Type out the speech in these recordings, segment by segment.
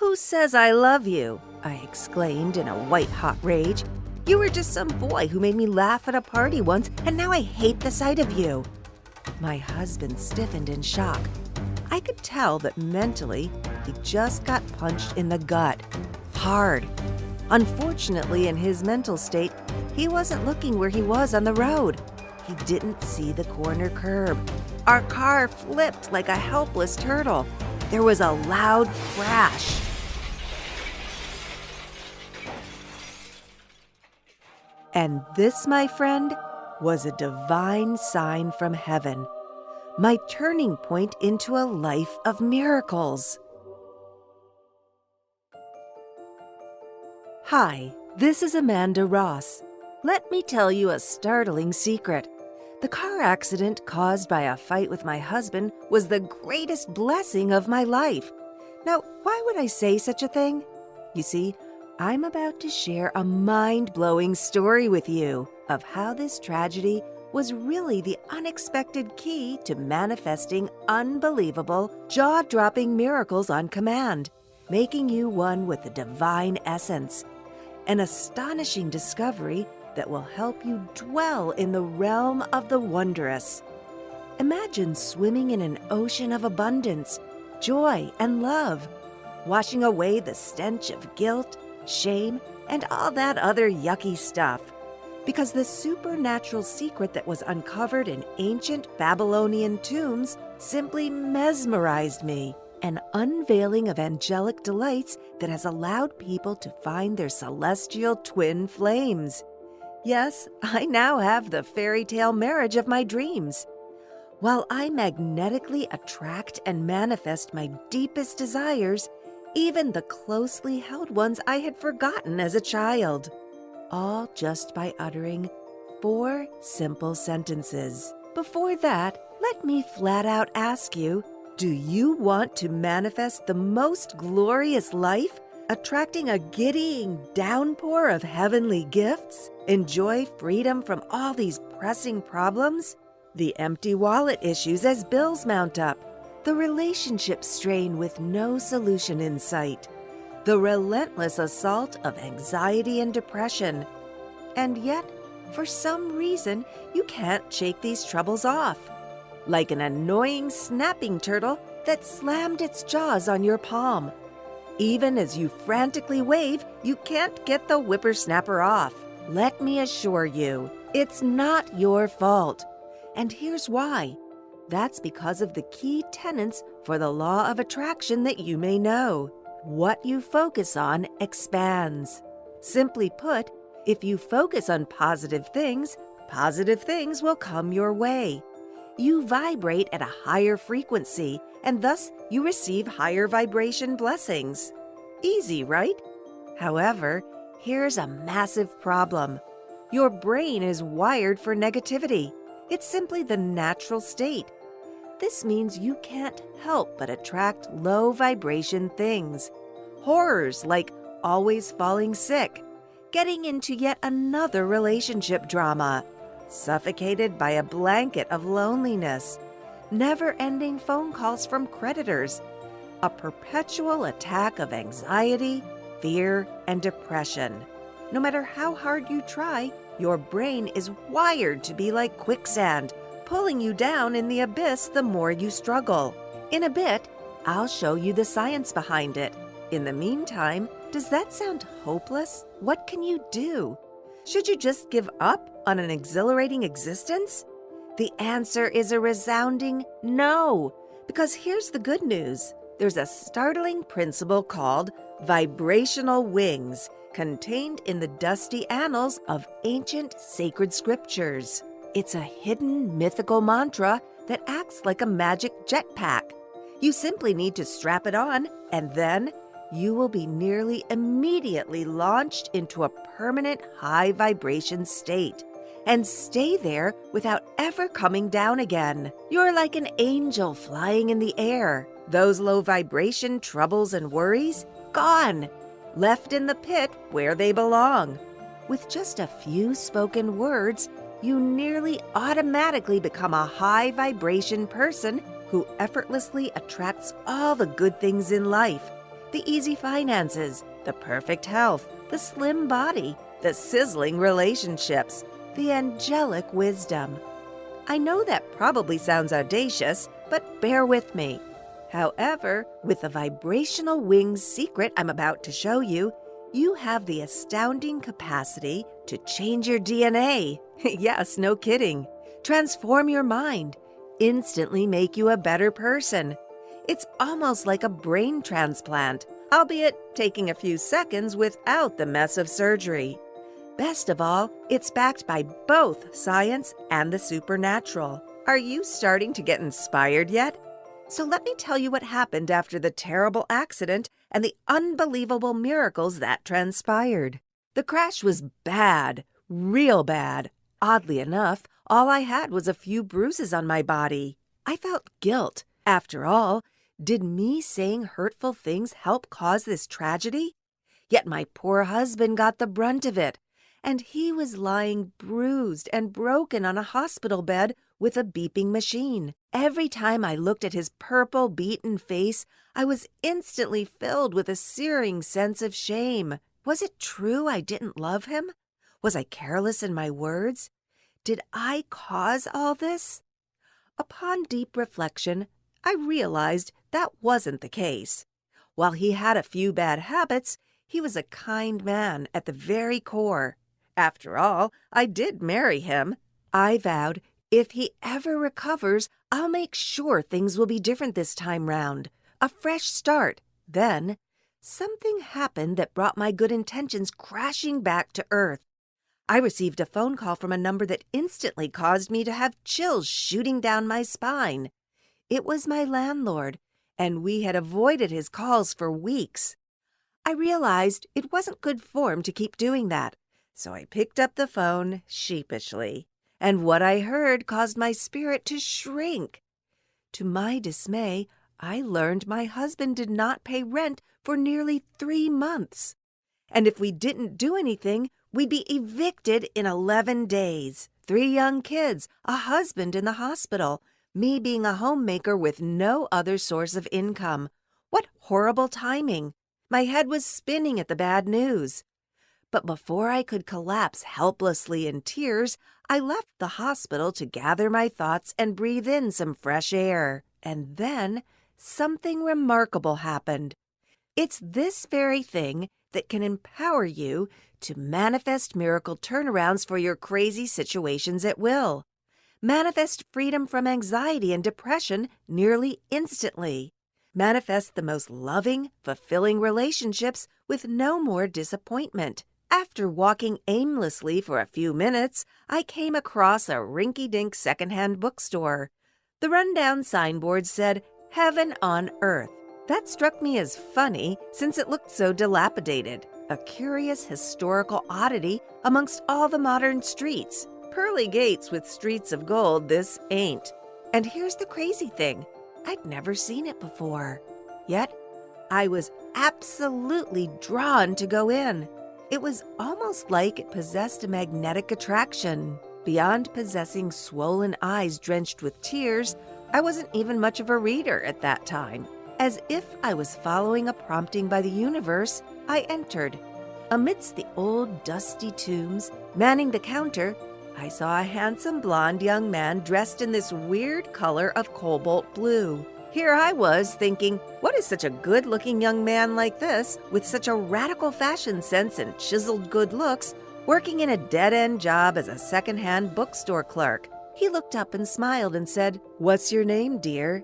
"Who says I love you?" I exclaimed in a white-hot rage. "You were just some boy who made me laugh at a party once, and now I hate the sight of you." My husband stiffened in shock. I could tell that mentally, he just got punched in the gut. Hard. Unfortunately, in his mental state, he wasn't looking where he was on the road. He didn't see the corner curb. Our car flipped like a helpless turtle. There was a loud crash. And this, my friend, was a divine sign from heaven. My turning point into a life of miracles. Hi, this is Amanda Ross. Let me tell you a startling secret. The car accident caused by a fight with my husband was the greatest blessing of my life. Now, why would I say such a thing? You see, I'm about to share a mind-blowing story with you of how this tragedy was really the unexpected key to manifesting unbelievable, jaw-dropping miracles on command, making you one with the divine essence. An astonishing discovery that will help you dwell in the realm of the wondrous. Imagine swimming in an ocean of abundance, joy, and love, washing away the stench of guilt, shame, and all that other yucky stuff. Because the supernatural secret that was uncovered in ancient Babylonian tombs simply mesmerized me. An unveiling of angelic delights that has allowed people to find their celestial twin flames. Yes, I now have the fairy tale marriage of my dreams. While I magnetically attract and manifest my deepest desires, even the closely held ones I had forgotten as a child. All just by uttering 4 simple sentences. Before that, let me flat out ask you, do you want to manifest the most glorious life, attracting a giddying downpour of heavenly gifts? Enjoy freedom from all these pressing problems? The empty wallet issues as bills mount up, the relationship strain with no solution in sight, the relentless assault of anxiety and depression. And yet, for some reason, you can't shake these troubles off. Like an annoying snapping turtle that slammed its jaws on your palm. Even as you frantically wave, you can't get the whippersnapper off. Let me assure you, it's not your fault. And here's why. That's because of the key tenets for the law of attraction that you may know. What you focus on expands. Simply put, if you focus on positive things will come your way. You vibrate at a higher frequency, and thus you receive higher vibration blessings. Easy, right? However, here's a massive problem. Your brain is wired for negativity. It's simply the natural state. This means you can't help but attract low vibration things. Horrors like always falling sick, getting into yet another relationship drama, suffocated by a blanket of loneliness, never-ending phone calls from creditors, a perpetual attack of anxiety, fear, and depression. No matter how hard you try, your brain is wired to be like quicksand, pulling you down in the abyss the more you struggle. In a bit, I'll show you the science behind it. In the meantime, does that sound hopeless? What can you do? Should you just give up on an exhilarating existence? The answer is a resounding no, because here's the good news. There's a startling principle called vibrational wings, contained in the dusty annals of ancient sacred scriptures. It's a hidden mythical mantra that acts like a magic jetpack. You simply need to strap it on, and then you will be nearly immediately launched into a permanent high vibration state and stay there without ever coming down again. You're like an angel flying in the air. Those low vibration troubles and worries, gone, left in the pit where they belong. With just a few spoken words, you nearly automatically become a high vibration person who effortlessly attracts all the good things in life. The easy finances, the perfect health, the slim body, the sizzling relationships, the angelic wisdom. I know that probably sounds audacious, but bear with me. However, with the vibrational wings secret I'm about to show you, you have the astounding capacity to change your DNA. Yes, no kidding. Transform your mind, instantly make you a better person. It's almost like a brain transplant, albeit taking a few seconds without the mess of surgery. Best of all, it's backed by both science and the supernatural. Are you starting to get inspired yet? So let me tell you what happened after the terrible accident and the unbelievable miracles that transpired. The crash was bad, real bad. Oddly enough, all I had was a few bruises on my body. I felt guilt. After all, did me saying hurtful things help cause this tragedy? Yet my poor husband got the brunt of it, and he was lying bruised and broken on a hospital bed with a beeping machine. Every time I looked at his purple, beaten face, I was instantly filled with a searing sense of shame. Was it true I didn't love him? Was I careless in my words? Did I cause all this? Upon deep reflection, I realized that wasn't the case. While he had a few bad habits, he was a kind man at the very core. After all, I did marry him. I vowed, if he ever recovers, I'll make sure things will be different this time round. A fresh start. Then, something happened that brought my good intentions crashing back to earth. I received a phone call from a number that instantly caused me to have chills shooting down my spine. It was my landlord, and we had avoided his calls for weeks. I realized it wasn't good form to keep doing that, so I picked up the phone sheepishly, and what I heard caused my spirit to shrink. To my dismay, I learned my husband did not pay rent for nearly 3 months. And if we didn't do anything, we'd be evicted in 11 days. 3 young kids, a husband in the hospital, me being a homemaker with no other source of income. What horrible timing! My head was spinning at the bad news. But before I could collapse helplessly in tears, I left the hospital to gather my thoughts and breathe in some fresh air. And then something remarkable happened. It's this very thing that can empower you to manifest miracle turnarounds for your crazy situations at will. Manifest freedom from anxiety and depression nearly instantly. Manifest the most loving, fulfilling relationships with no more disappointment. After walking aimlessly for a few minutes, I came across a rinky-dink secondhand bookstore. The rundown signboard said, "Heaven on Earth." That struck me as funny since it looked so dilapidated, a curious historical oddity amongst all the modern streets. Pearly gates with streets of gold, this ain't. And here's the crazy thing. I'd never seen it before. Yet, I was absolutely drawn to go in. It was almost like it possessed a magnetic attraction. Beyond possessing swollen eyes drenched with tears, I wasn't even much of a reader at that time. As if I was following a prompting by the universe, I entered. Amidst the old, dusty tombs, manning the counter, I saw a handsome blonde young man dressed in this weird color of cobalt blue. Here I was thinking, what is such a good-looking young man like this, with such a radical fashion sense and chiseled good looks, working in a dead-end job as a second-hand bookstore clerk? He looked up and smiled and said, "What's your name, dear?"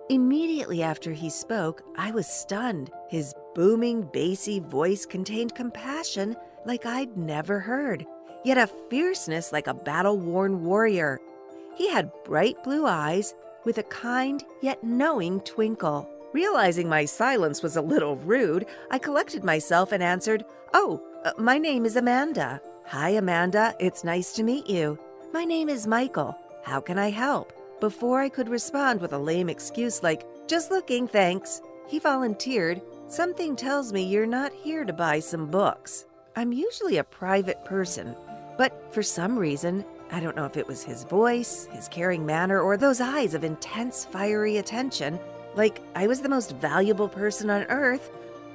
Immediately after he spoke, I was stunned. His booming, bassy voice contained compassion like I'd never heard, yet a fierceness like a battle-worn warrior. He had bright blue eyes with a kind yet knowing twinkle. Realizing my silence was a little rude, I collected myself and answered, my name is Amanda." "Hi, Amanda. It's nice to meet you." "My name is Michael. How can I help?" Before I could respond with a lame excuse like, "Just looking, thanks," he volunteered, "Something tells me you're not here to buy some books." I'm usually a private person, but for some reason, I don't know if it was his voice, his caring manner, or those eyes of intense, fiery attention, like I was the most valuable person on earth,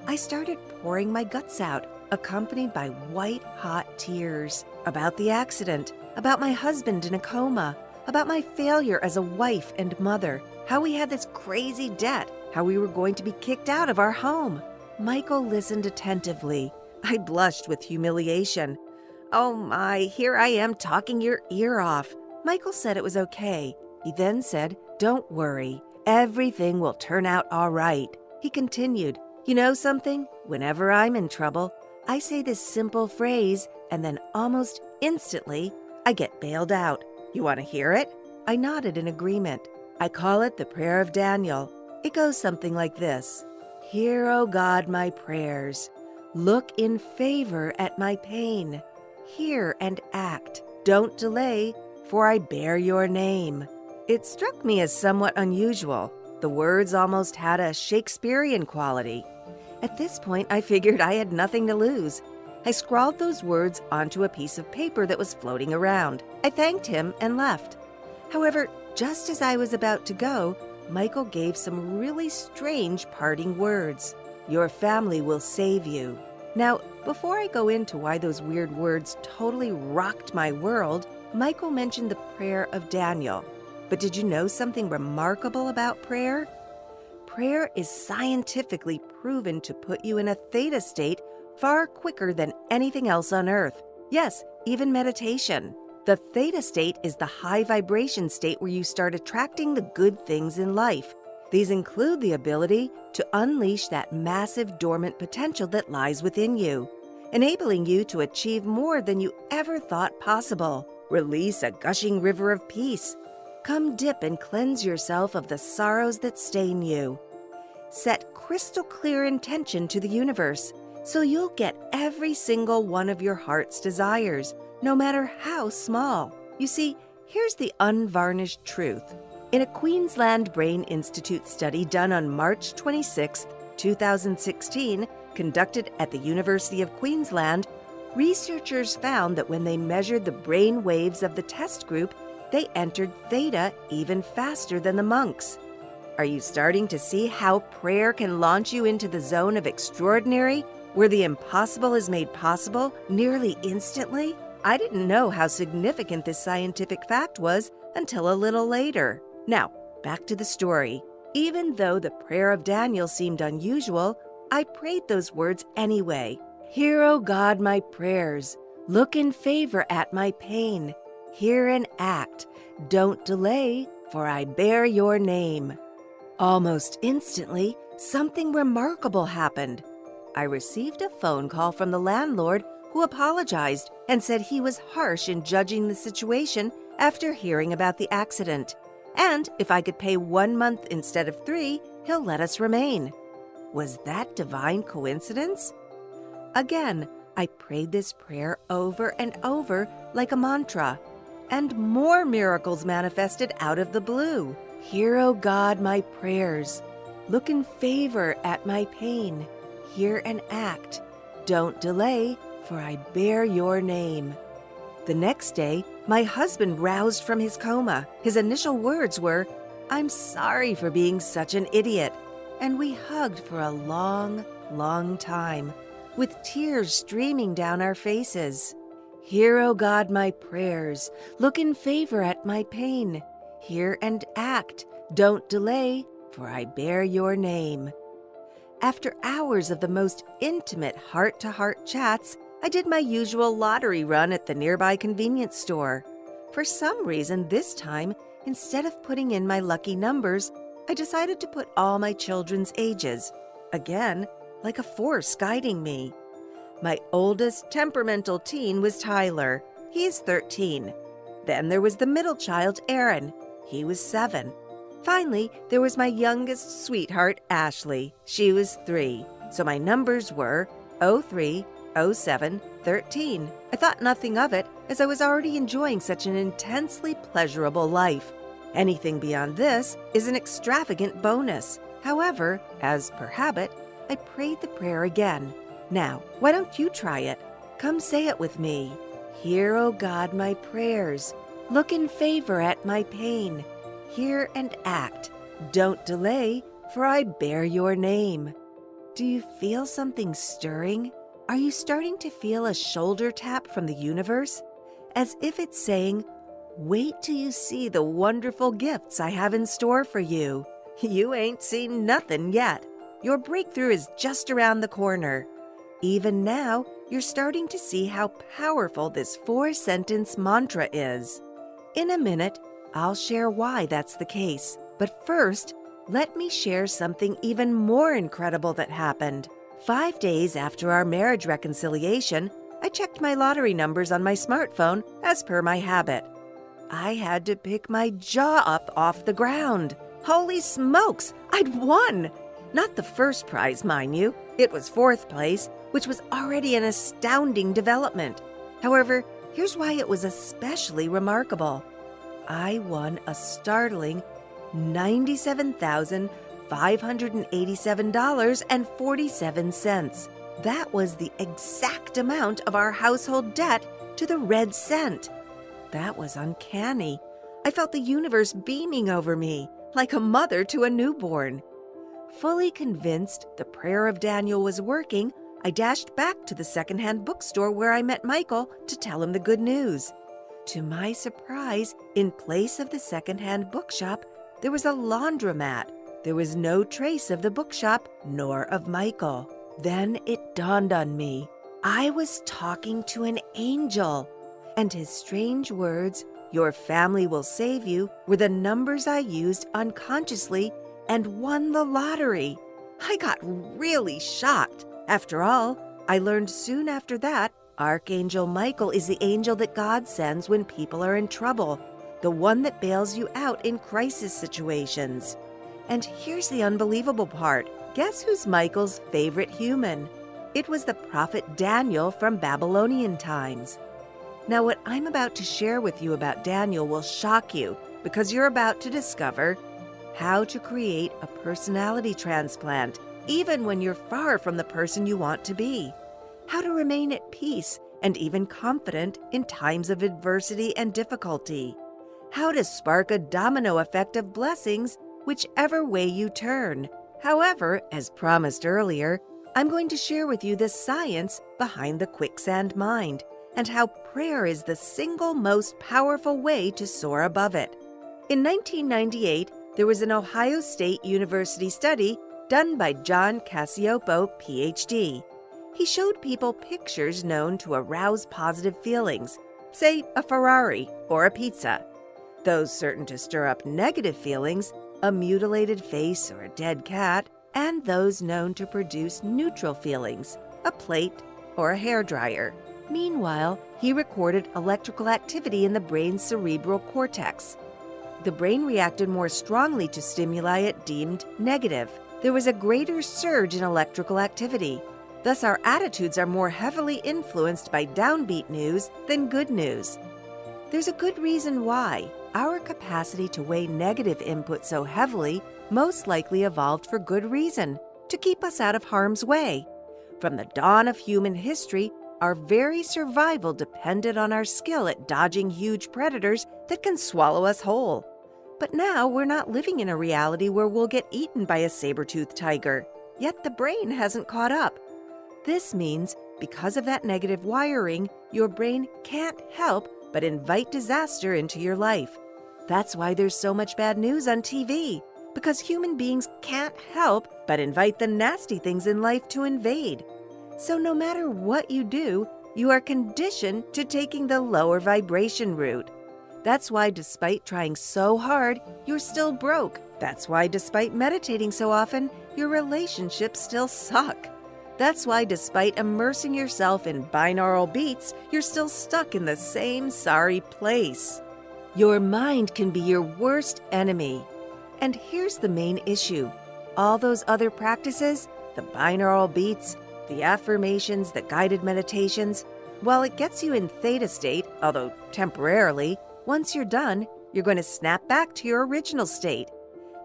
I started pouring my guts out, accompanied by white-hot tears, about the accident, about my husband in a coma, about my failure as a wife and mother, how we had this crazy debt, how we were going to be kicked out of our home. Michael listened attentively. I blushed with humiliation. "Oh my, here I am talking your ear off." Michael said it was okay. He then said, "Don't worry, everything will turn out all right." He continued, "You know something? Whenever I'm in trouble, I say this simple phrase, and then almost instantly, I get bailed out. You want to hear it?" I nodded in agreement. "I call it the prayer of Daniel. It goes something like this. Hear, O God, my prayers. Look in favor at my pain. Hear and act. Don't delay, for I bear your name." It struck me as somewhat unusual. The words almost had a Shakespearean quality. At this point, I figured I had nothing to lose. I scrawled those words onto a piece of paper that was floating around. I thanked him and left. However, just as I was about to go, Michael gave some really strange parting words. "Your family will save you." Now, before I go into why those weird words totally rocked my world, Michael mentioned the prayer of Daniel. But did you know something remarkable about prayer? Prayer is scientifically proven to put you in a theta state far quicker than anything else on earth. Yes, even meditation. The theta state is the high vibration state where you start attracting the good things in life. These include the ability to unleash that massive dormant potential that lies within you, enabling you to achieve more than you ever thought possible. Release a gushing river of peace. Come dip and cleanse yourself of the sorrows that stain you. Set crystal clear intention to the universe, so you'll get every single one of your heart's desires, no matter how small. You see, here's the unvarnished truth. In a Queensland Brain Institute study done on March 26, 2016, conducted at the University of Queensland, researchers found that when they measured the brain waves of the test group, they entered theta even faster than the monks. Are you starting to see how prayer can launch you into the zone of extraordinary, where the impossible is made possible nearly instantly? I didn't know how significant this scientific fact was until a little later. Now, back to the story. Even though the prayer of Daniel seemed unusual, I prayed those words anyway. Hear, O God, my prayers. Look in favor at my pain. Hear and act. Don't delay, for I bear your name. Almost instantly, something remarkable happened. I received a phone call from the landlord who apologized and said he was harsh in judging the situation after hearing about the accident. And if I could pay 1 month instead of 3, he'll let us remain. Was that divine coincidence? Again, I prayed this prayer over and over like a mantra, and more miracles manifested out of the blue. Hear, O God, my prayers. Look in favor at my pain. Hear and act. Don't delay, for I bear your name. The next day, my husband roused from his coma. His initial words were, "I'm sorry for being such an idiot." And we hugged for a long, long time, with tears streaming down our faces. Hear, O God, my prayers. Look in favor at my pain. Hear and act. Don't delay, for I bear your name. After hours of the most intimate heart-to-heart chats, I did my usual lottery run at the nearby convenience store. For some reason this time, instead of putting in my lucky numbers, I decided to put all my children's ages. Again, like a force guiding me. My oldest temperamental teen was Tyler. He's 13. Then there was the middle child, Aaron. He was 7. Finally, there was my youngest sweetheart, Ashley. She was 3. So my numbers were 03, 07, 13. I thought nothing of it, as I was already enjoying such an intensely pleasurable life. Anything beyond this is an extravagant bonus. However, as per habit, I prayed the prayer again. Now, why don't you try it? Come say it with me. Hear, O God, my prayers. Look in favor at my pain. Hear and act. Don't delay, for I bear your name. Do you feel something stirring? Are you starting to feel a shoulder tap from the universe? As if it's saying, wait till you see the wonderful gifts I have in store for you. You ain't seen nothing yet. Your breakthrough is just around the corner. Even now, you're starting to see how powerful this 4-sentence mantra is. In a minute, I'll share why that's the case. But first, let me share something even more incredible that happened. 5 days after our marriage reconciliation, I checked my lottery numbers on my smartphone as per my habit. I had to pick my jaw up off the ground. Holy smokes, I'd won! Not the first prize, mind you. It was 4th place, which was already an astounding development. However, here's why it was especially remarkable. I won a startling $97,587.47. That was the exact amount of our household debt to the red cent. That was uncanny. I felt the universe beaming over me, like a mother to a newborn. Fully convinced the prayer of Daniel was working, I dashed back to the secondhand bookstore where I met Michael to tell him the good news. To my surprise, in place of the secondhand bookshop, there was a laundromat. There was no trace of the bookshop, nor of Michael. Then it dawned on me. I was talking to an angel, and his strange words, "Your family will save you," were the numbers I used unconsciously and won the lottery. I got really shocked. After all, I learned soon after that, Archangel Michael is the angel that God sends when people are in trouble, the one that bails you out in crisis situations. And here's the unbelievable part. Guess who's Michael's favorite human? It was the prophet Daniel from Babylonian times. Now, what I'm about to share with you about Daniel will shock you, because you're about to discover how to create a personality transplant, even when you're far from the person you want to be. How to remain at peace and even confident in times of adversity and difficulty. How to spark a domino effect of blessings whichever way you turn. However, as promised earlier, I'm going to share with you the science behind the quicksand mind and how prayer is the single most powerful way to soar above it. In 1998, there was an Ohio State University study done by John Cacioppo, Ph.D. He showed people pictures known to arouse positive feelings, say a Ferrari or a pizza. Those certain to stir up negative feelings, a mutilated face or a dead cat, and those known to produce neutral feelings, a plate or a hairdryer. Meanwhile, he recorded electrical activity in the brain's cerebral cortex. The brain reacted more strongly to stimuli it deemed negative. There was a greater surge in electrical activity. Thus, our attitudes are more heavily influenced by downbeat news than good news. There's a good reason why. Our capacity to weigh negative input so heavily most likely evolved for good reason, to keep us out of harm's way. From the dawn of human history, our very survival depended on our skill at dodging huge predators that can swallow us whole. But now we're not living in a reality where we'll get eaten by a saber-toothed tiger, yet the brain hasn't caught up. This means, because of that negative wiring, your brain can't help but invite disaster into your life. That's why there's so much bad news on TV, because human beings can't help but invite the nasty things in life to invade. So no matter what you do, you are conditioned to taking the lower vibration route. That's why despite trying so hard, you're still broke. That's why despite meditating so often, your relationships still suck. That's why despite immersing yourself in binaural beats, you're still stuck in the same sorry place. Your mind can be your worst enemy. And here's the main issue. All those other practices, the binaural beats, the affirmations, the guided meditations, while it gets you in theta state, although temporarily, once you're done, you're going to snap back to your original state.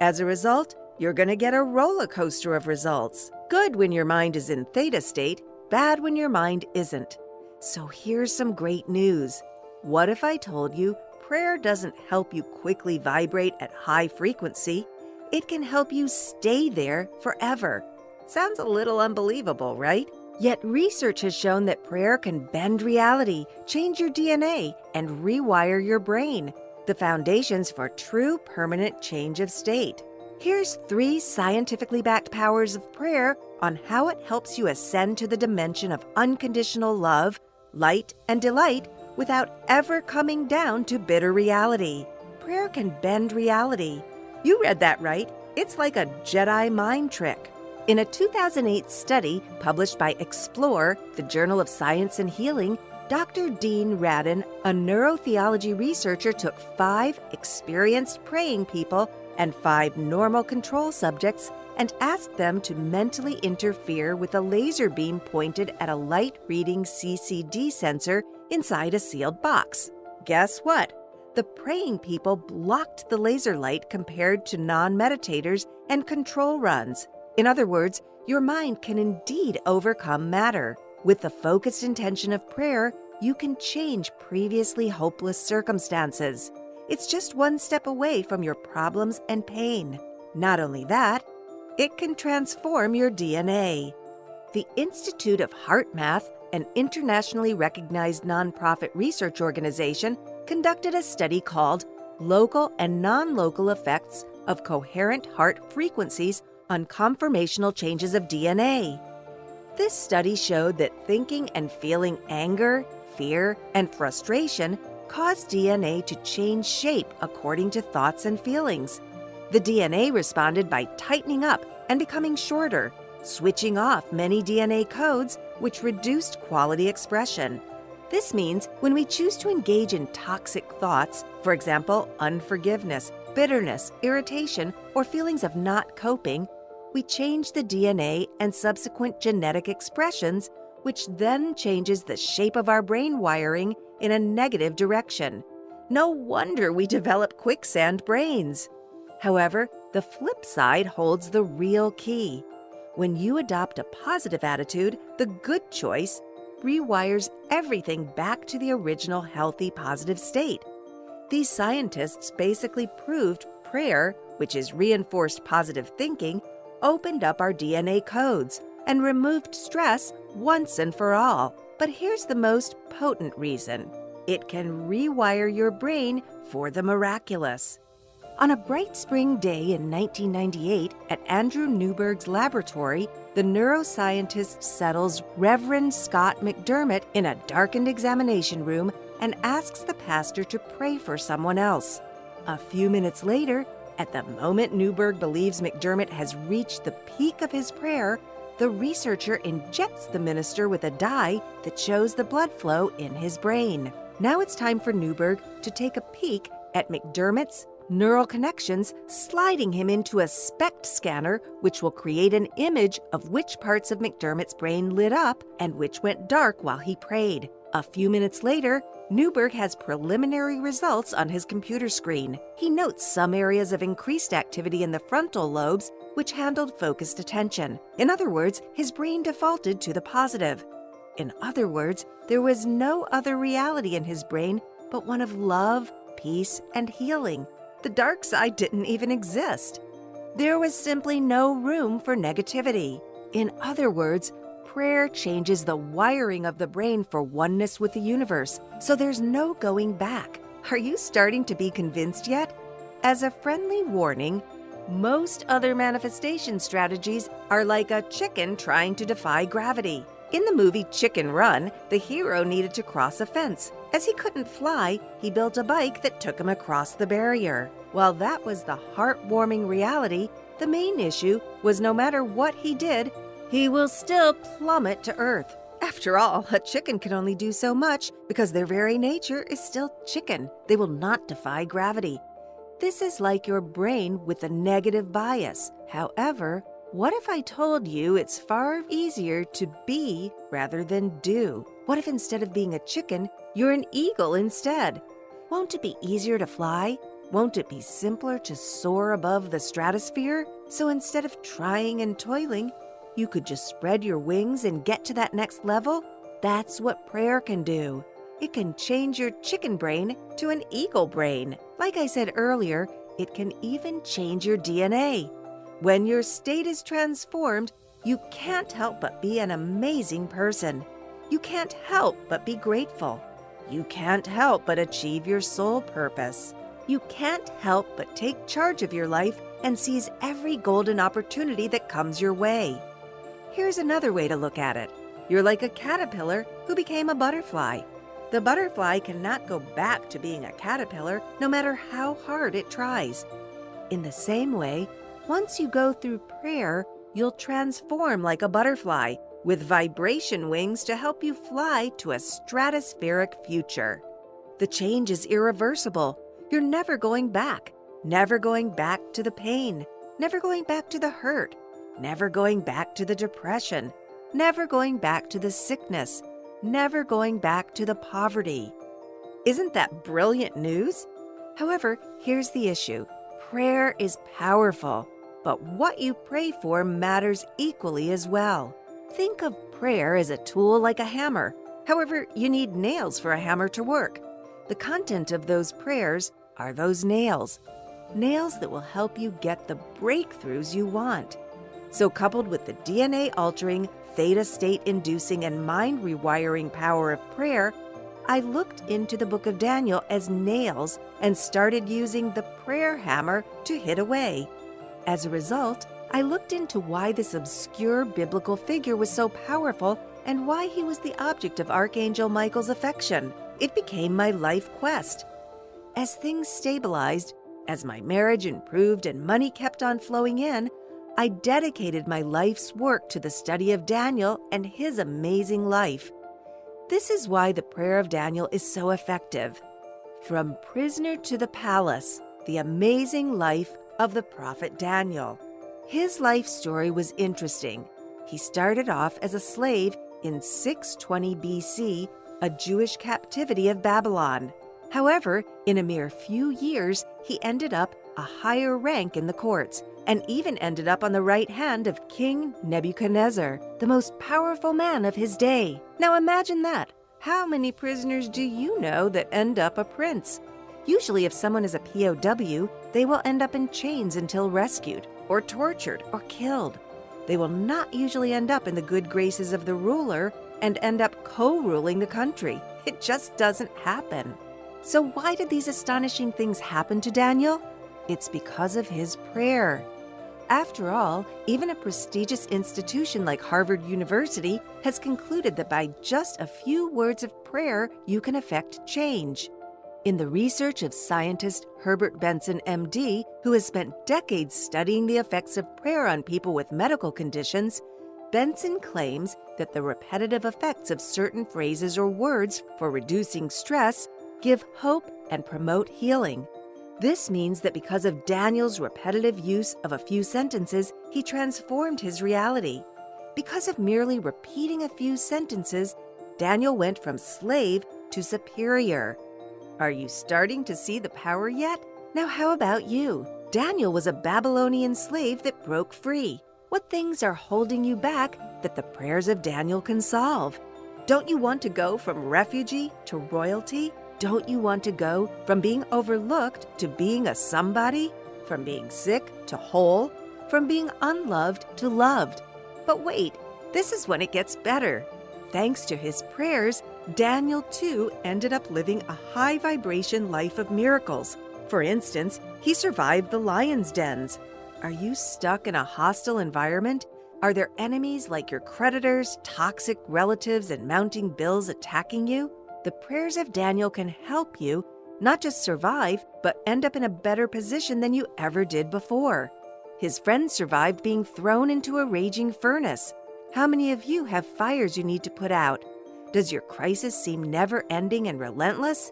As a result, you're going to get a roller coaster of results. Good when your mind is in theta state, bad when your mind isn't. So here's some great news. What if I told you prayer doesn't help you quickly vibrate at high frequency? It can help you stay there forever. Sounds a little unbelievable, right? Yet research has shown that prayer can bend reality, change your DNA, and rewire your brain, the foundations for true permanent change of state. Here's 3 scientifically backed powers of prayer on how it helps you ascend to the dimension of unconditional love, light, and delight without ever coming down to bitter reality. Prayer can bend reality. You read that right. It's like a Jedi mind trick. In a 2008 study published by Explore, the Journal of Science and Healing, Dr. Dean Radin, a neurotheology researcher, took 5 experienced praying people and 5 normal control subjects and asked them to mentally interfere with a laser beam pointed at a light-reading CCD sensor inside a sealed box. Guess what? The praying people blocked the laser light compared to non-meditators and control runs. In other words, your mind can indeed overcome matter. With the focused intention of prayer, you can change previously hopeless circumstances. It's just one step away from your problems and pain. Not only that, it can transform your DNA. The Institute of Heart Math, an internationally recognized nonprofit research organization, conducted a study called Local and Non-Local Effects of Coherent Heart Frequencies on Conformational Changes of DNA. This study showed that thinking and feeling anger, fear, and frustration caused DNA to change shape according to thoughts and feelings. The DNA responded by tightening up and becoming shorter, switching off many DNA codes, which reduced quality expression. This means when we choose to engage in toxic thoughts, for example, unforgiveness, bitterness, irritation, or feelings of not coping, we change the DNA and subsequent genetic expressions, which then changes the shape of our brain wiring in a negative direction. No wonder we develop quicksand brains. However, the flip side holds the real key. When you adopt a positive attitude, the good choice rewires everything back to the original healthy positive state. These scientists basically proved prayer, which is reinforced positive thinking, opened up our DNA codes and removed stress once and for all. But here's the most potent reason. It can rewire your brain for the miraculous. On a bright spring day in 1998 at Andrew Newberg's laboratory, the neuroscientist settles Reverend Scott McDermott in a darkened examination room and asks the pastor to pray for someone else. A few minutes later, at the moment Newberg believes McDermott has reached the peak of his prayer, the researcher injects the minister with a dye that shows the blood flow in his brain. Now it's time for Newberg to take a peek at McDermott's neural connections, sliding him into a SPECT scanner, which will create an image of which parts of McDermott's brain lit up and which went dark while he prayed. A few minutes later, Newberg has preliminary results on his computer screen. He notes some areas of increased activity in the frontal lobes, which handled focused attention. In other words, his brain defaulted to the positive. In other words, there was no other reality in his brain but one of love, peace, and healing. The dark side didn't even exist. There was simply no room for negativity. In other words, prayer changes the wiring of the brain for oneness with the universe, so there's no going back. Are you starting to be convinced yet? As a friendly warning, most other manifestation strategies are like a chicken trying to defy gravity. In the movie Chicken Run, the hero needed to cross a fence. As he couldn't fly, he built a bike that took him across the barrier. While that was the heartwarming reality, the main issue was no matter what he did, he will still plummet to earth. After all, a chicken can only do so much because their very nature is still chicken. They will not defy gravity. This is like your brain with a negative bias. However, what if I told you it's far easier to be rather than do? What if instead of being a chicken, you're an eagle instead? Won't it be easier to fly? Won't it be simpler to soar above the stratosphere? So instead of trying and toiling, you could just spread your wings and get to that next level? That's what prayer can do. It can change your chicken brain to an eagle brain. Like I said earlier, it can even change your DNA. When your state is transformed, You can't help but be an amazing person. You can't help but be grateful. You can't help but achieve your soul purpose. You can't help but take charge of your life and seize every golden opportunity that comes your way. Here's another way to look at it. You're like a caterpillar who became a butterfly. The butterfly cannot go back to being a caterpillar no matter how hard it tries. In the same way, once you go through prayer, you'll transform like a butterfly with vibration wings to help you fly to a stratospheric future. The change is irreversible. You're never going back to the pain, never going back to the hurt, never going back to the depression, never going back to the sickness, never going back to the poverty. Isn't that brilliant news? However, here's the issue. Prayer is powerful, but what you pray for matters equally as well. Think of prayer as a tool like a hammer. However, you need nails for a hammer to work. The content of those prayers are those nails. Nails that will help you get the breakthroughs you want. So coupled with the DNA-altering, theta state-inducing, and mind-rewiring power of prayer, I looked into the book of Daniel as nails and started using the prayer hammer to hit away. As a result, I looked into why this obscure biblical figure was so powerful and why he was the object of Archangel Michael's affection. It became my life quest. As things stabilized, as my marriage improved and money kept on flowing in, I dedicated my life's work to the study of Daniel and his amazing life. This is why the prayer of Daniel is so effective. From prisoner to the palace, the amazing life of the prophet Daniel. His life story was interesting. He started off as a slave in 620 BC, a Jewish captivity of Babylon. However, in a mere few years, he ended up a higher rank in the courts and even ended up on the right hand of King Nebuchadnezzar, the most powerful man of his day. Now imagine that. How many prisoners do you know that end up a prince? Usually if someone is a POW, they will end up in chains until rescued, or tortured, or killed. They will not usually end up in the good graces of the ruler and end up co-ruling the country. It just doesn't happen. So why did these astonishing things happen to Daniel? It's because of his prayer. After all, even a prestigious institution like Harvard University has concluded that by just a few words of prayer, you can effect change. In the research of scientist Herbert Benson, MD, who has spent decades studying the effects of prayer on people with medical conditions, Benson claims that the repetitive effects of certain phrases or words for reducing stress give hope and promote healing. This means that because of Daniel's repetitive use of a few sentences, he transformed his reality. Because of merely repeating a few sentences, Daniel went from slave to superior. Are you starting to see the power yet? Now how about you? Daniel was a Babylonian slave that broke free. What things are holding you back that the prayers of Daniel can solve? Don't you want to go from refugee to royalty? Don't you want to go from being overlooked to being a somebody? From being sick to whole? From being unloved to loved? But wait, this is when it gets better. Thanks to his prayers, Daniel too ended up living a high vibration life of miracles. For instance, he survived the lion's dens. Are you stuck in a hostile environment? Are there enemies like your creditors, toxic relatives, and mounting bills attacking you? The prayers of Daniel can help you not just survive, but end up in a better position than you ever did before. His friends survived being thrown into a raging furnace. How many of you have fires you need to put out? Does your crisis seem never-ending and relentless?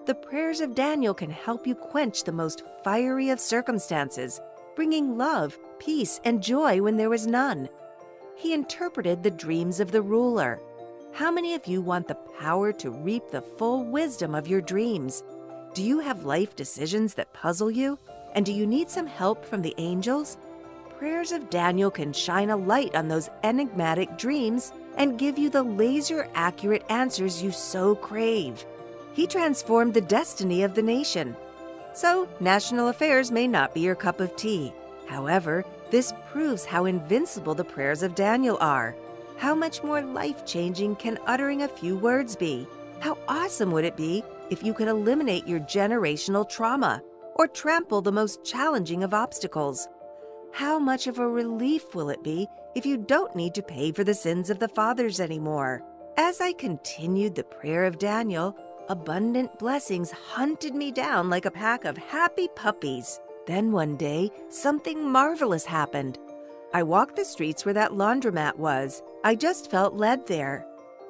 The prayers of Daniel can help you quench the most fiery of circumstances, bringing love, peace, and joy when there was none. He interpreted the dreams of the ruler. How many of you want the power to reap the full wisdom of your dreams? Do you have life decisions that puzzle you? And do you need some help from the angels? Prayers of Daniel can shine a light on those enigmatic dreams and give you the laser-accurate answers you so crave. He transformed the destiny of the nation. So, national affairs may not be your cup of tea. However, This proves how invincible the prayers of Daniel are. How much more life-changing can uttering a few words be? How awesome would it be if you could eliminate your generational trauma or trample the most challenging of obstacles? How much of a relief will it be if you don't need to pay for the sins of the fathers anymore? As I continued the prayer of Daniel, abundant blessings hunted me down like a pack of happy puppies. Then one day, something marvelous happened. I walked the streets where that laundromat was. I just felt led there.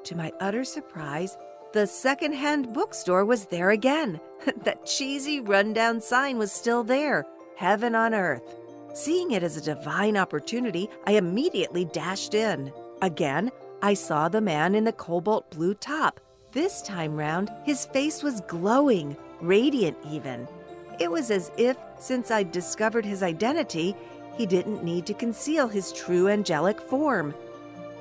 To my utter surprise, the second-hand bookstore was there again. That cheesy, rundown sign was still there, heaven on earth. Seeing it as a divine opportunity, I immediately dashed in. Again, I saw the man in the cobalt blue top. This time round, his face was glowing, radiant even. It was as if, since I'd discovered his identity, he didn't need to conceal his true angelic form.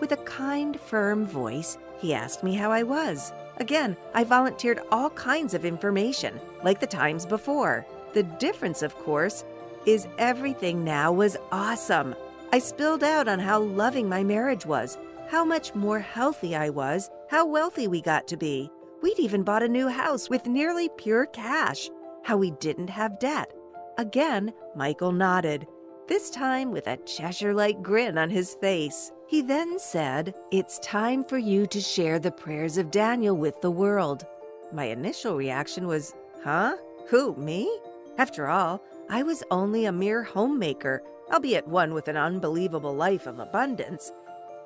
With a kind, firm voice, he asked me how I was. Again, I volunteered all kinds of information, like the times before. The difference, of course, is everything now was awesome. I spilled out on how loving my marriage was, how much more healthy I was, how wealthy we got to be. We'd even bought a new house with nearly pure cash, how we didn't have debt. Again, Michael nodded, this time with a Cheshire-like grin on his face. He then said, "It's time for you to share the prayers of Daniel with the world." My initial reaction was, huh? Who, me? After all, I was only a mere homemaker, albeit one with an unbelievable life of abundance.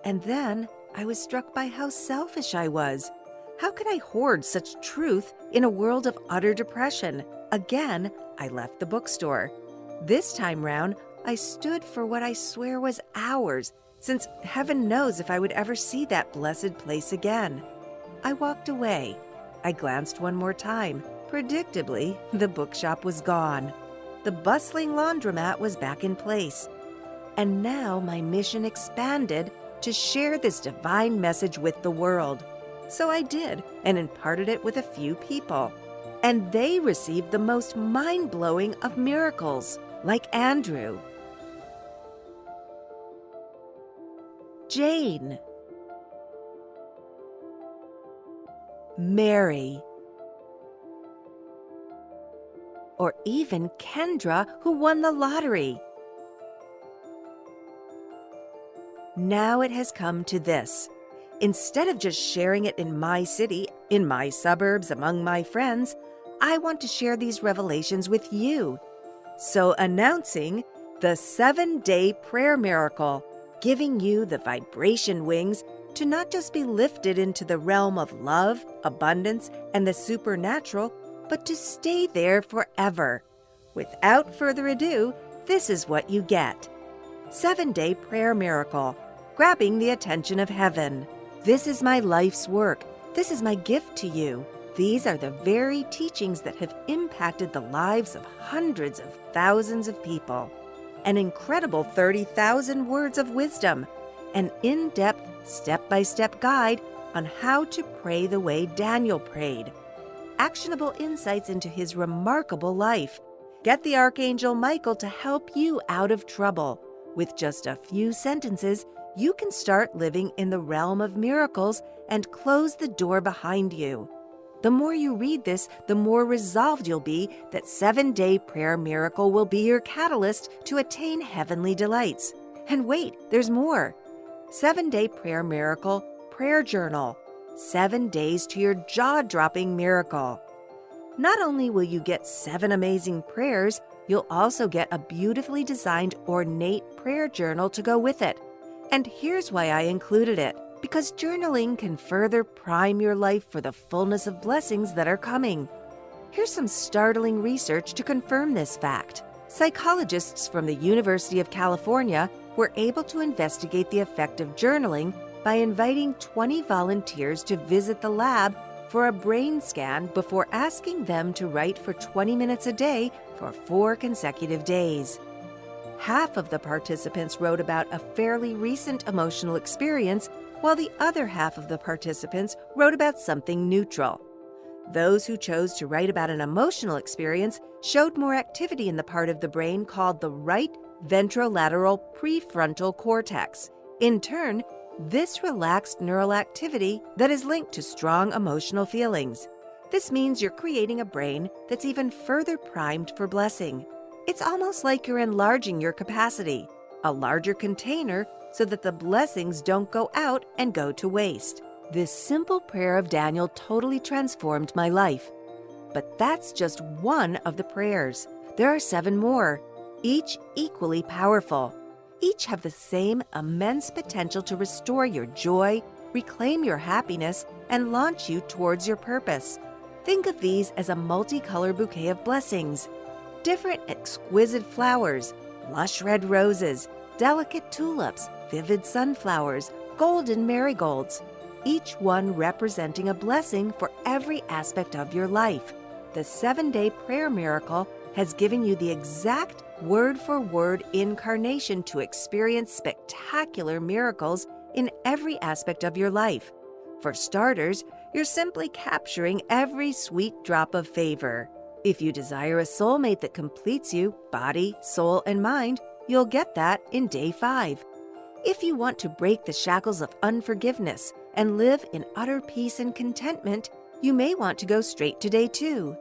And then I was struck by how selfish I was. How could I hoard such truth in a world of utter depression? Again, I left the bookstore. This time round, I stood for what I swear was ours, since heaven knows if I would ever see that blessed place again. I walked away. I glanced one more time. Predictably, the bookshop was gone. The bustling laundromat was back in place. And now my mission expanded to share this divine message with the world. So I did, and imparted it with a few people. And they received the most mind-blowing of miracles, like Andrew. Jane. Mary. Or even Kendra, who won the lottery. Now it has come to this. Instead of just sharing it in my city, in my suburbs, among my friends, I want to share these revelations with you. So announcing the 7-day prayer miracle, giving you the vibration wings to not just be lifted into the realm of love, abundance, and the supernatural, but to stay there forever. Without further ado, this is what you get. 7-day prayer miracle, grabbing the attention of heaven. This is my life's work. This is my gift to you. These are the very teachings that have impacted the lives of hundreds of thousands of people. An incredible 30,000 words of wisdom. An in-depth, step-by-step guide on how to pray the way Daniel prayed. Actionable insights into his remarkable life. Get the Archangel Michael to help you out of trouble. With just a few sentences, you can start living in the realm of miracles and close the door behind you. The more you read this, the more resolved you'll be that 7-day prayer miracle will be your catalyst to attain heavenly delights. And wait, there's more. 7-day prayer miracle, prayer journal. 7 days to your jaw-dropping miracle. Not only will you get 7 amazing prayers, you'll also get a beautifully designed ornate prayer journal to go with it. And here's why I included it. Because journaling can further prime your life for the fullness of blessings that are coming. Here's some startling research to confirm this fact. Psychologists from the University of California were able to investigate the effect of journaling by inviting 20 volunteers to visit the lab for a brain scan before asking them to write for 20 minutes a day for 4 consecutive days. Half of the participants wrote about a fairly recent emotional experience, while the other half of the participants wrote about something neutral. Those who chose to write about an emotional experience showed more activity in the part of the brain called the right ventrolateral prefrontal cortex. In turn, this relaxed neural activity that is linked to strong emotional feelings. This means you're creating a brain that's even further primed for blessing. It's almost like you're enlarging your capacity, a larger container so that the blessings don't go out and go to waste. This simple prayer of Daniel totally transformed my life. But that's just one of the prayers. There are 7 more, each equally powerful. Each have the same immense potential to restore your joy, reclaim your happiness, and launch you towards your purpose. Think of these as a multicolored bouquet of blessings. Different exquisite flowers, lush red roses, delicate tulips, vivid sunflowers, golden marigolds, each one representing a blessing for every aspect of your life. The 7-day prayer miracle has given you the exact word-for-word incarnation to experience spectacular miracles in every aspect of your life. For starters, you're simply capturing every sweet drop of favor. If you desire a soulmate that completes you, body, soul, and mind, you'll get that in day 5. If you want to break the shackles of unforgiveness and live in utter peace and contentment, you may want to go straight to day 2.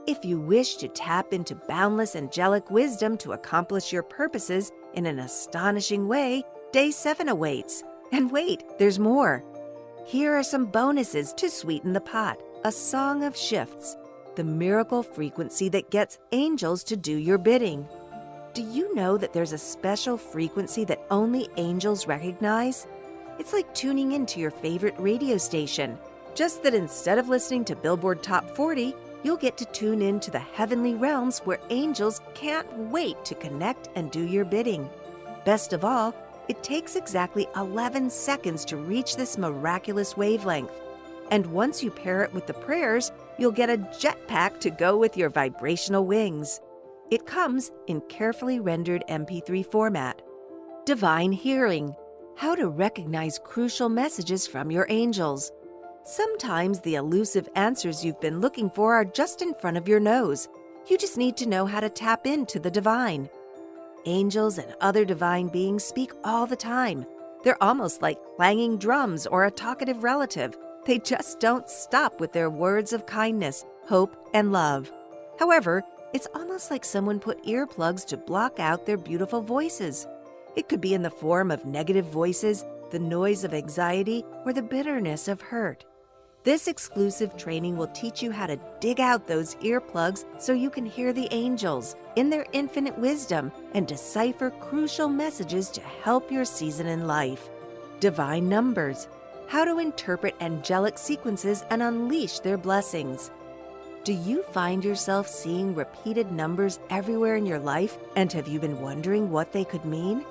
If you wish to tap into boundless angelic wisdom to accomplish your purposes in an astonishing way, day 7 awaits. And wait, there's more. Here are some bonuses to sweeten the pot. A song of shifts, the miracle frequency that gets angels to do your bidding. Do you know that there's a special frequency that only angels recognize? It's like tuning into your favorite radio station, just that instead of listening to Billboard Top 40, you'll get to tune in to the heavenly realms where angels can't wait to connect and do your bidding. Best of all, it takes exactly 11 seconds to reach this miraculous wavelength. And once you pair it with the prayers, you'll get a jetpack to go with your vibrational wings. It comes in carefully rendered MP3 format. Divine hearing, how to recognize crucial messages from your angels. Sometimes the elusive answers you've been looking for are just in front of your nose. You just need to know how to tap into the divine. Angels and other divine beings speak all the time. They're almost like clanging drums or a talkative relative. They just don't stop with their words of kindness, hope, and love. However, it's almost like someone put earplugs to block out their beautiful voices. It could be in the form of negative voices, the noise of anxiety, or the bitterness of hurt. This exclusive training will teach you how to dig out those earplugs so you can hear the angels in their infinite wisdom and decipher crucial messages to help your season in life. Divine numbers, how to interpret angelic sequences and unleash their blessings. Do you find yourself seeing repeated numbers everywhere in your life, and have you been wondering what they could mean?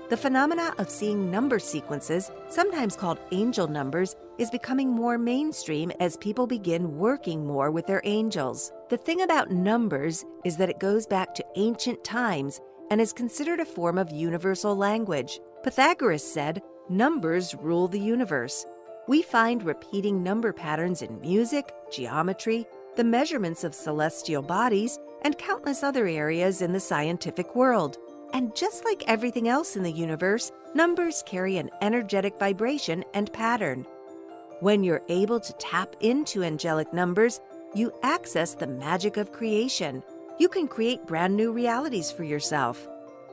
The phenomena of seeing number sequences, sometimes called angel numbers, is becoming more mainstream as people begin working more with their angels. The thing about numbers is that it goes back to ancient times and is considered a form of universal language. Pythagoras said, "Numbers rule the universe." We find repeating number patterns in music, geometry, the measurements of celestial bodies, and countless other areas in the scientific world. And just like everything else in the universe, numbers carry an energetic vibration and pattern. When you're able to tap into angelic numbers, you access the magic of creation. You can create brand new realities for yourself.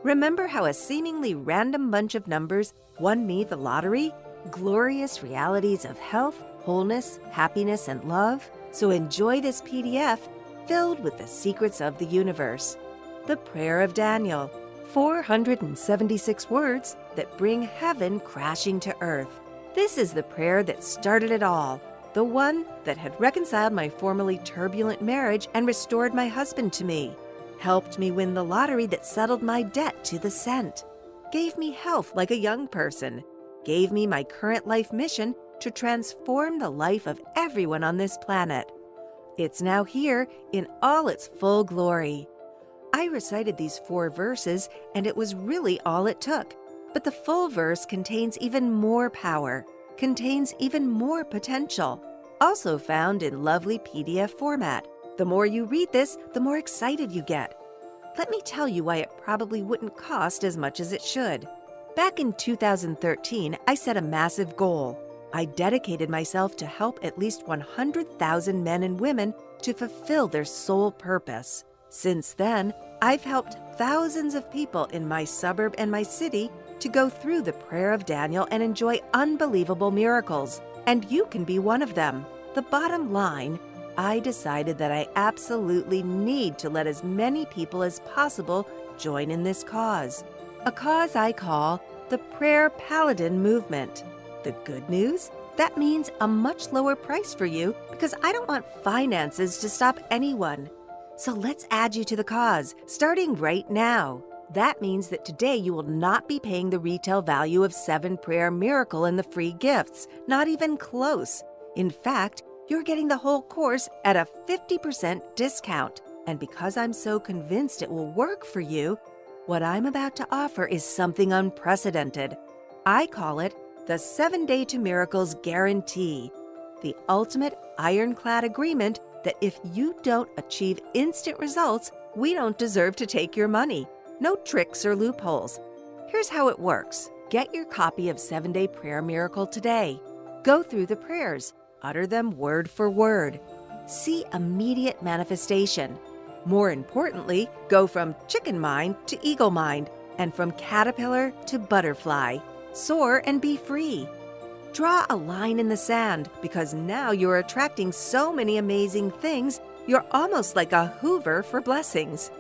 Remember how a seemingly random bunch of numbers won me the lottery? Glorious realities of health, wholeness, happiness, and love. So enjoy this PDF filled with the secrets of the universe. The Prayer of Daniel, 476 words that bring heaven crashing to earth. This is the prayer that started it all, the one that had reconciled my formerly turbulent marriage and restored my husband to me, helped me win the lottery that settled my debt to the cent, gave me health like a young person, gave me my current life mission to transform the life of everyone on this planet. It's now here in all its full glory. I recited these 4 verses, and it was really all it took. But the full verse contains even more power, contains even more potential, also found in lovely PDF format. The more you read this, the more excited you get. Let me tell you why it probably wouldn't cost as much as it should. Back in 2013, I set a massive goal. I dedicated myself to help at least 100,000 men and women to fulfill their soul purpose. Since then, I've helped thousands of people in my suburb and my city to go through the prayer of Daniel and enjoy unbelievable miracles. And you can be one of them. The bottom line, I decided that I absolutely need to let as many people as possible join in this cause. A cause I call the Prayer Paladin Movement. The good news? That means a much lower price for you because I don't want finances to stop anyone. So let's add you to the cause, starting right now. That means that today you will not be paying the retail value of 7 Prayer Miracle and the free gifts, not even close. In fact, you're getting the whole course at a 50% discount. And because I'm so convinced it will work for you, what I'm about to offer is something unprecedented. I call it the 7 Day to Miracles Guarantee, the ultimate ironclad agreement that if you don't achieve instant results, we don't deserve to take your money. No tricks or loopholes. Here's how it works. Get your copy of 7 Day Prayer Miracle today. Go through the prayers. Utter them word for word. See immediate manifestation. More importantly, go from chicken mind to eagle mind, and from caterpillar to butterfly. Soar and be free. Draw a line in the sand because now you're attracting so many amazing things, you're almost like a Hoover for blessings.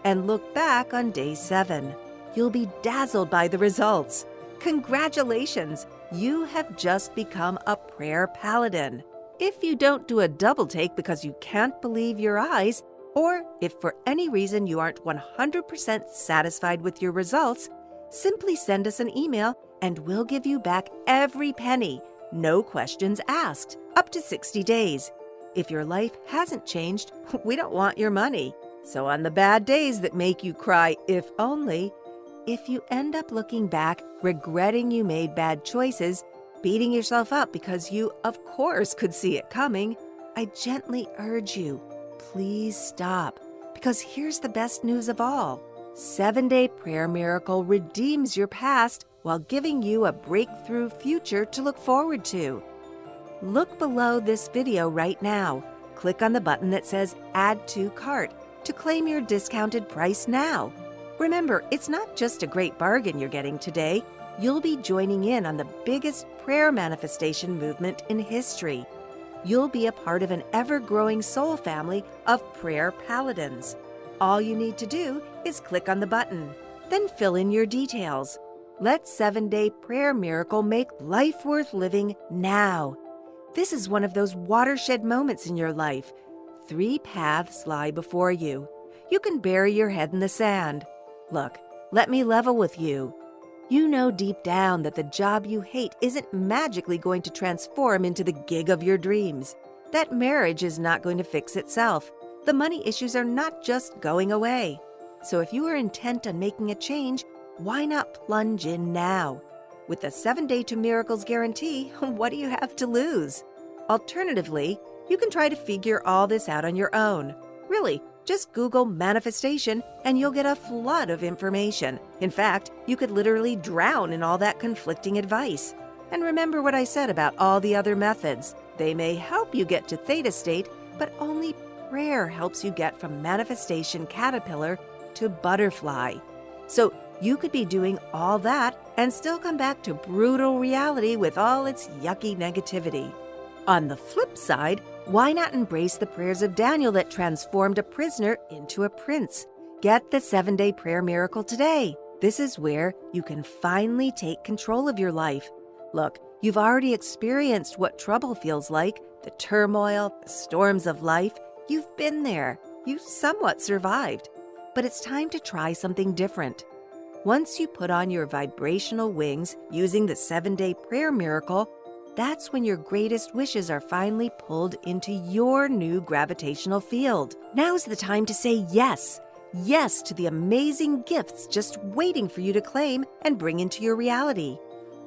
And look back on day 7. You'll be dazzled by the results. Congratulations! You have just become a prayer paladin. If you don't do a double take because you can't believe your eyes, or if for any reason you aren't 100% satisfied with your results, simply send us an email and we'll give you back every penny, no questions asked, up to 60 days. If your life hasn't changed, we don't want your money. So on the bad days that make you cry, if only, if you end up looking back, regretting you made bad choices, beating yourself up because you, of course, could see it coming, I gently urge you, please stop. Because here's the best news of all. 7 Day Prayer Miracle redeems your past while giving you a breakthrough future to look forward to. Look below this video right now. Click on the button that says Add to Cart to claim your discounted price now. Remember, it's not just a great bargain you're getting today. You'll be joining in on the biggest prayer manifestation movement in history. You'll be a part of an ever-growing soul family of prayer paladins. All you need to do is click on the button, then fill in your details. Let 7 Day Prayer Miracle make life worth living now. This is one of those watershed moments in your life. 3 paths lie before you. You can bury your head in the sand. Look, let me level with you. You know deep down that the job you hate isn't magically going to transform into the gig of your dreams. That marriage is not going to fix itself. The money issues are not just going away. So if you are intent on making a change, why not plunge in now? With the 7 Day to Miracles guarantee, what do you have to lose? Alternatively, you can try to figure all this out on your own. Really, just Google manifestation and you'll get a flood of information. In fact, you could literally drown in all that conflicting advice. And remember what I said about all the other methods. They may help you get to theta state, but only prayer helps you get from manifestation caterpillar to butterfly. So you could be doing all that and still come back to brutal reality with all its yucky negativity. On the flip side, why not embrace the prayers of Daniel that transformed a prisoner into a prince? Get the 7 Day Prayer Miracle today. This is where you can finally take control of your life. Look, you've already experienced what trouble feels like, the turmoil, the storms of life. You've been there. You somewhat survived. But it's time to try something different. Once you put on your vibrational wings using the 7 Day Prayer Miracle, that's when your greatest wishes are finally pulled into your new gravitational field. Now's the time to say yes. Yes to the amazing gifts just waiting for you to claim and bring into your reality.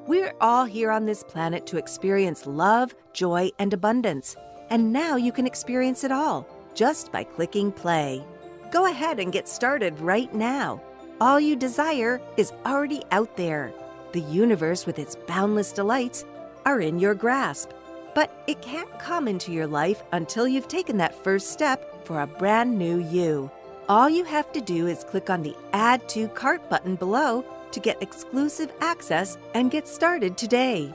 We're all here on this planet to experience love, joy, and abundance. And now you can experience it all just by clicking play. Go ahead and get started right now. All you desire is already out there. The universe with its boundless delights are in your grasp. But it can't come into your life until you've taken that first step for a brand new you. All you have to do is click on the Add to Cart button below to get exclusive access and get started today.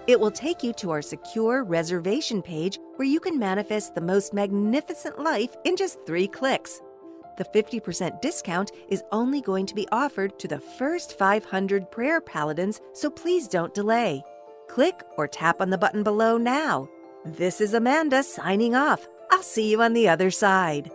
It will take you to our secure reservation page where you can manifest the most magnificent life in just 3 clicks. The 50% discount is only going to be offered to the first 500 prayer paladins, so please don't delay. Click or tap on the button below now. This is Amanda signing off. I'll see you on the other side.